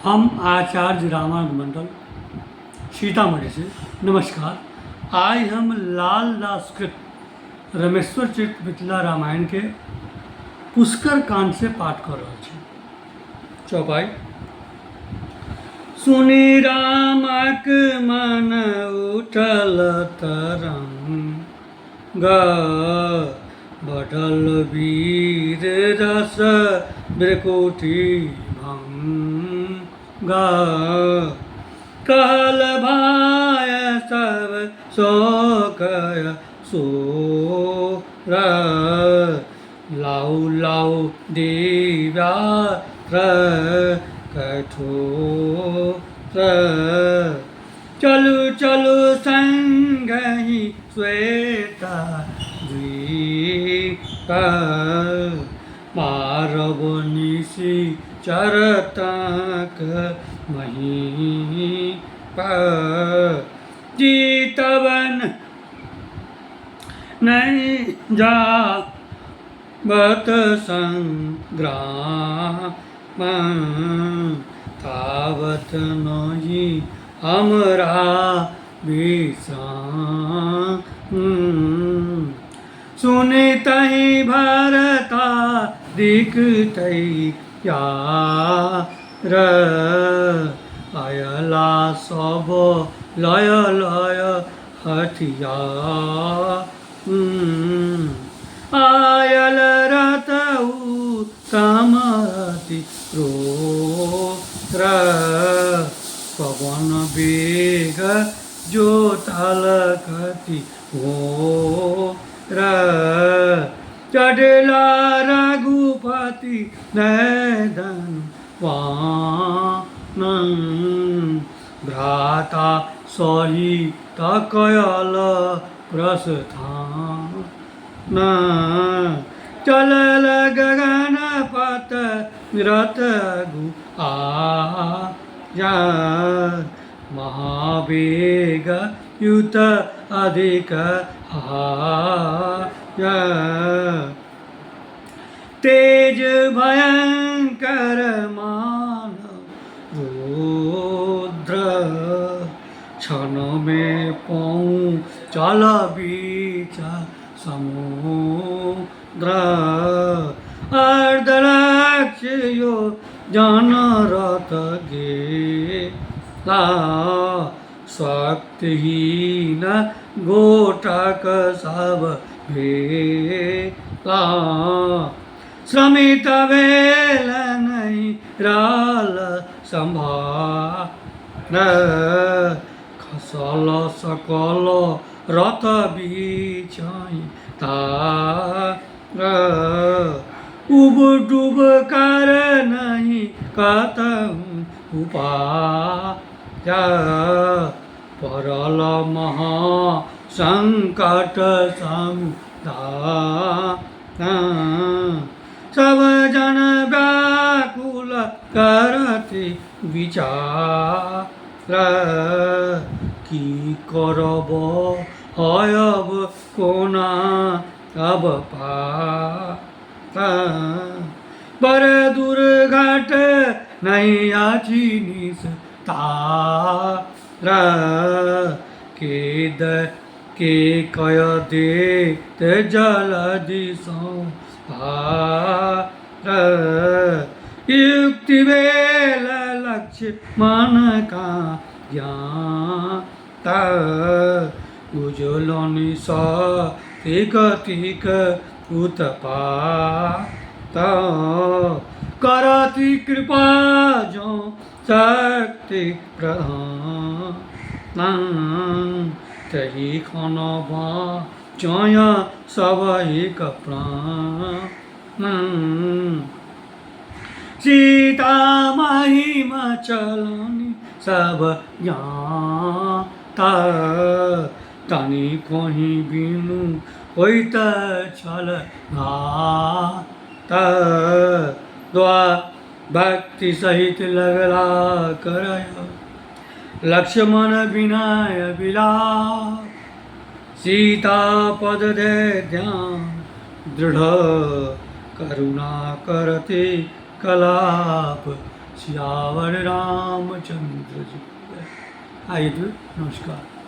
हम आचार्य रामानंद मंडल सीतामढ़ी से नमस्कार। आज हम लाल दास कृत रमेश्वर चित्त मिथिला रामायण के पुष्कर कांड से पाठ कर रहे हैं। चौपाई। सुनी रामक मन उठल तरंग, बढ़ल वीर रस ब्रकुटी भंग। कहल भाय सब शोकय सोर, लाउ लाउ दिव्या कठोर। चलु चलु संगहि श्वेता द्वीप, मारव निशि चरतक महीप। जीतवन नहीं जावत संग्राम, तावत नहीं हमरा विश्राम। सुनितहि भरता दिखतै यार, अयला सब लय लय हथियार। आयल रत उत्तमति क्रोर, पवन वेग जो तलकति घोर। चढ़ला रघुपति नैदन वानन, भ्राता सहित कयल प्रस्थान। चलल गगन पथ रथ गुआया, महावेग युत अधिक आया। तेज भयंकर मानव रुद्र, क्षण में पहुँचल बीच समुद्र। अर्धलक्ष्य यो जन रथ गेला, शक्तिहीन गोटक सब भेला। श्रमित भेल नहीं राल संभार, खसल सकल रथ बिछाई तार। उब डूब कर नहीं कतहु उपाय, परल महा संकट समुदाय। सब जन व्याकुल करति विचार, की करब हयब कोना अब पार। बर दुर्घट नहीं आछि निस्तार, के कय देत जलदि संहार। युक्ति भेल लक्ष्य मन का ज्ञाता, उजलनि सतिक तिक उत्पात। करति कृपा जो शक्ति प्रधान, तहि खन बाँचय सब एक प्राण। सीता महिमा चलनि सब ज्ञाता, तनि कहीं बिनु होइत छल घात। द्वा भक्ति सहित लगला करय, लक्ष्मण विनय विलाप। सीता पद दे ध्यान दृढ़, करुणा करते कलाप सियावर रामचंद्र जी की जय। आइए तो नमस्कार।